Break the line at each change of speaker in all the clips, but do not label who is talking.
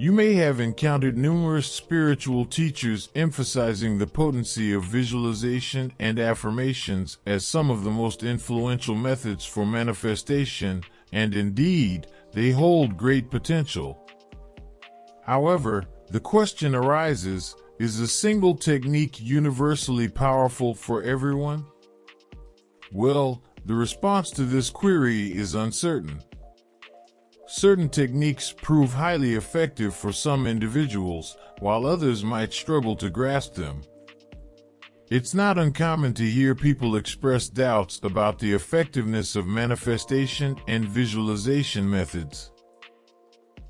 You may have encountered numerous spiritual teachers emphasizing the potency of visualization and affirmations as some of the most influential methods for manifestation, and indeed, they hold great potential. However, the question arises, is a single technique universally powerful for everyone? Well, the response to this query is uncertain. Certain techniques prove highly effective for some individuals, while others might struggle to grasp them. It's not uncommon to hear people express doubts about the effectiveness of manifestation and visualization methods.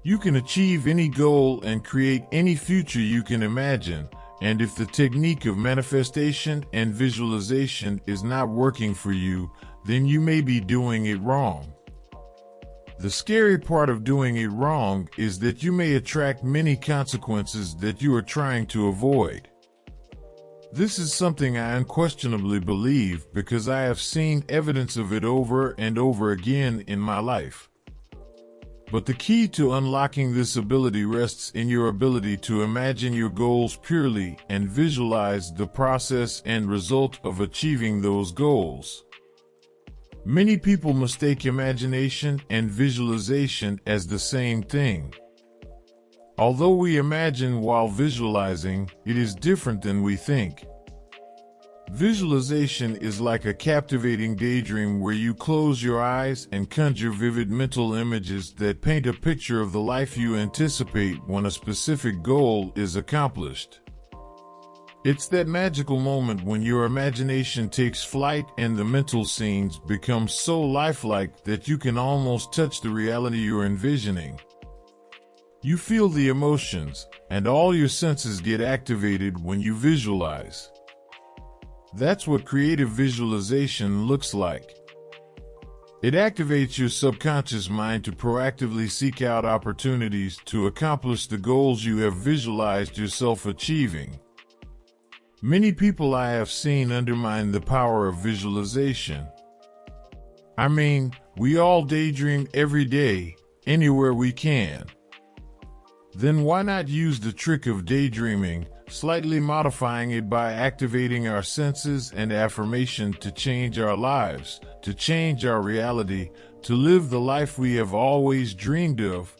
You can achieve any goal and create any future you can imagine, and if the technique of manifestation and visualization is not working for you, then you may be doing it wrong. The scary part of doing it wrong is that you may attract many consequences that you are trying to avoid. This is something I unquestionably believe because I have seen evidence of it over and over again in my life. But the key to unlocking this ability rests in your ability to imagine your goals purely and visualize the process and result of achieving those goals. Many people mistake imagination and visualization as the same thing. Although we imagine while visualizing, it is different than we think. Visualization is like a captivating daydream where you close your eyes and conjure vivid mental images that paint a picture of the life you anticipate when a specific goal is accomplished. It's that magical moment when your imagination takes flight and the mental scenes become so lifelike that you can almost touch the reality you're envisioning. You feel the emotions, and all your senses get activated when you visualize. That's what creative visualization looks like. It activates your subconscious mind to proactively seek out opportunities to accomplish the goals you have visualized yourself achieving. Many people I have seen undermine the power of visualization. I mean, we all daydream every day, anywhere we can. Then why not use the trick of daydreaming, slightly modifying it by activating our senses and affirmation to change our lives, to change our reality, to live the life we have always dreamed of?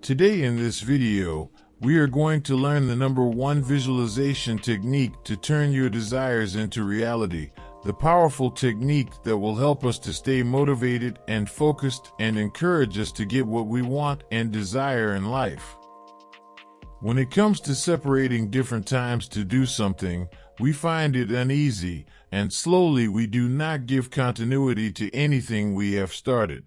Today in this video, we are going to learn the number one visualization technique to turn your desires into reality, the powerful technique that will help us to stay motivated and focused and encourage us to get what we want and desire in life. When it comes to separating different times to do something, we find it uneasy, and slowly we do not give continuity to anything we have started.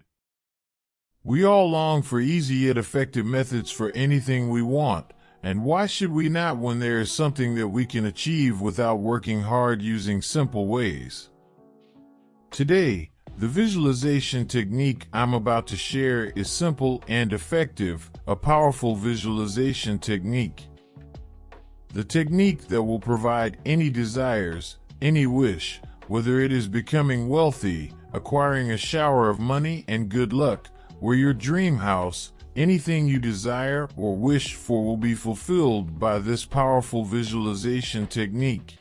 We all long for easy yet effective methods for anything we want, and why should we not when there is something that we can achieve without working hard using simple ways? Today, the visualization technique I'm about to share is simple and effective, a powerful visualization technique. The technique that will provide any desires, any wish, whether it is becoming wealthy, acquiring a shower of money and good luck, or your dream house, anything you desire or wish for will be fulfilled by this powerful visualization technique.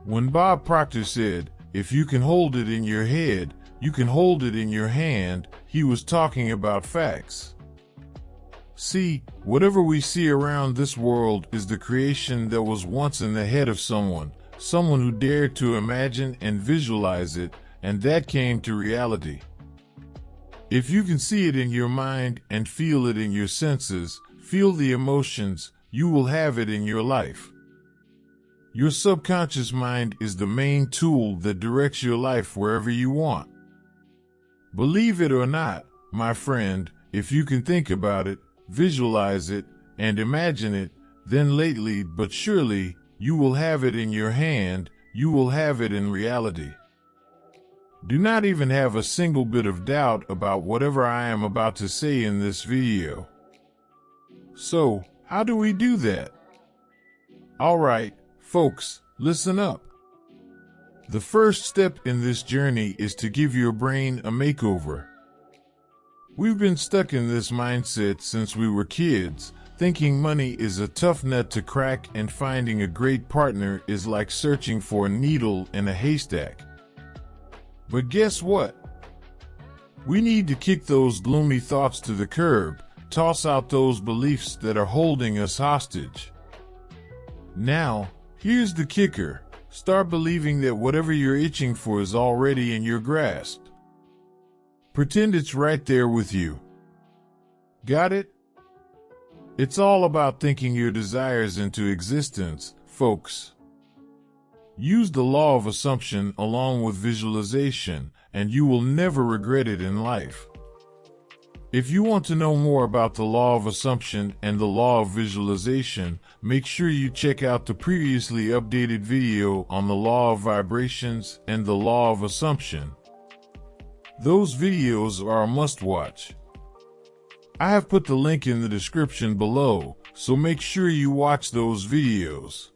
When Bob Proctor said, "If you can hold it in your head, you can hold it in your hand," he was talking about facts. See, whatever we see around this world is the creation that was once in the head of someone who dared to imagine and visualize it, and that came to reality. If you can see it in your mind and feel it in your senses, feel the emotions, you will have it in your life. Your subconscious mind is the main tool that directs your life wherever you want. Believe it or not, my friend, if you can think about it, visualize it, and imagine it, then lately but surely, you will have it in your hand, you will have it in reality. Do not even have a single bit of doubt about whatever I am about to say in this video. So, how do we do that? Alright, folks, listen up. The first step in this journey is to give your brain a makeover. We've been stuck in this mindset since we were kids, thinking money is a tough nut to crack and finding a great partner is like searching for a needle in a haystack. But guess what? We need to kick those gloomy thoughts to the curb, toss out those beliefs that are holding us hostage. Now, here's the kicker. Start believing that whatever you're itching for is already in your grasp. Pretend it's right there with you. Got it? It's all about thinking your desires into existence, folks. Use the law of assumption along with visualization, and you will never regret it in life. If you want to know more about the law of assumption and the law of visualization, make sure you check out the previously updated video on the law of vibrations and the law of assumption. Those videos are a must-watch. I have put the link in the description below, so make sure you watch those videos.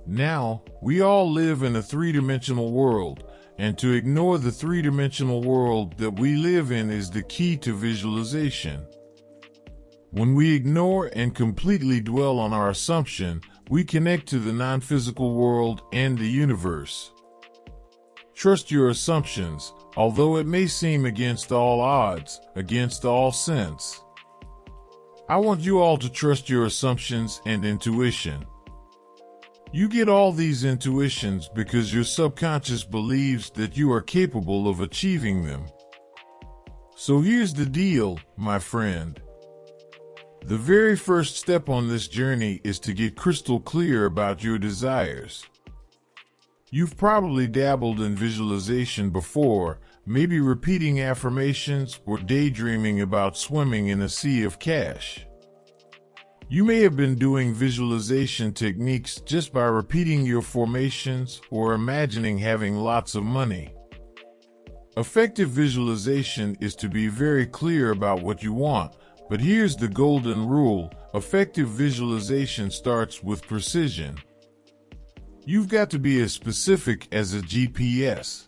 Now, we all live in a three-dimensional world, and to ignore the three-dimensional world that we live in is the key to visualization. When we ignore and completely dwell on our assumption, we connect to the non-physical world and the universe. Trust your assumptions, although it may seem against all odds, against all sense. I want you all to trust your assumptions and intuition. You get all these intuitions because your subconscious believes that you are capable of achieving them. So here's the deal, my friend. The very first step on this journey is to get crystal clear about your desires. You've probably dabbled in visualization before, maybe repeating affirmations or daydreaming about swimming in a sea of cash. You may have been doing visualization techniques just by repeating your formations or imagining having lots of money. Effective visualization is to be very clear about what you want, but here's the golden rule: effective visualization starts with precision. You've got to be as specific as a GPS.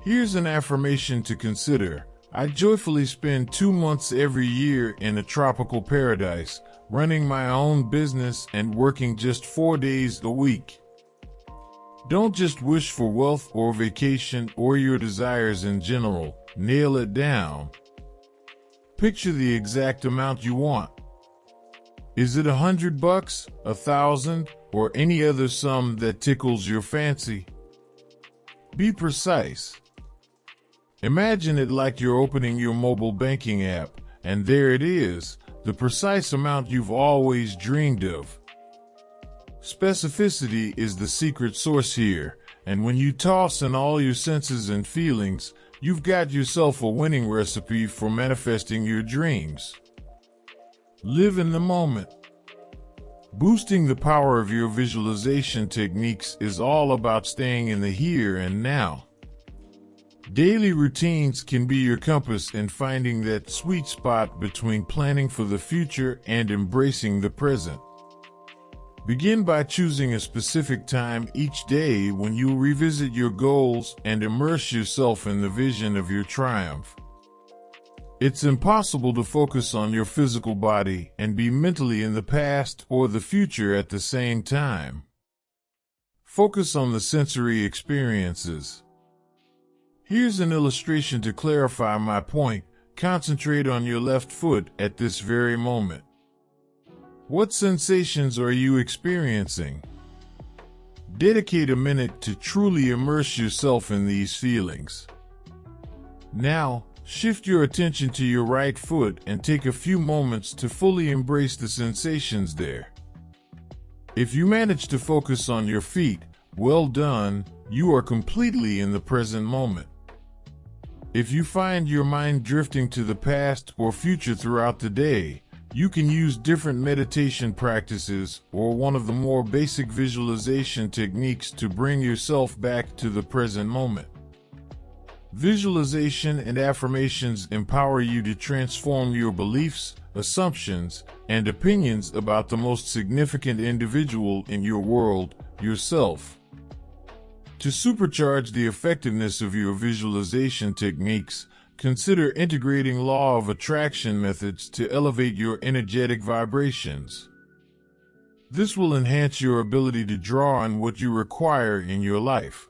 Here's an affirmation to consider. I joyfully spend 2 months every year in a tropical paradise, running my own business and working just 4 days a week. Don't just wish for wealth or vacation or your desires in general. Nail it down. Picture the exact amount you want. Is it $100, $1,000, or any other sum that tickles your fancy? Be precise. Imagine it like you're opening your mobile banking app, and there it is, the precise amount you've always dreamed of. Specificity is the secret sauce here, and when you toss in all your senses and feelings, you've got yourself a winning recipe for manifesting your dreams. Live in the moment. Boosting the power of your visualization techniques is all about staying in the here and now. Daily routines can be your compass in finding that sweet spot between planning for the future and embracing the present. Begin by choosing a specific time each day when you revisit your goals and immerse yourself in the vision of your triumph. It's impossible to focus on your physical body and be mentally in the past or the future at the same time. Focus on the sensory experiences. Here's an illustration to clarify my point. Concentrate on your left foot at this very moment. What sensations are you experiencing? Dedicate a minute to truly immerse yourself in these feelings. Now, shift your attention to your right foot and take a few moments to fully embrace the sensations there. If you manage to focus on your feet, well done, you are completely in the present moment. If you find your mind drifting to the past or future throughout the day, you can use different meditation practices or one of the more basic visualization techniques to bring yourself back to the present moment. Visualization and affirmations empower you to transform your beliefs, assumptions, and opinions about the most significant individual in your world, yourself. To supercharge the effectiveness of your visualization techniques, Consider integrating law of attraction methods to elevate your energetic vibrations. This will enhance your ability to draw on what you require in your life.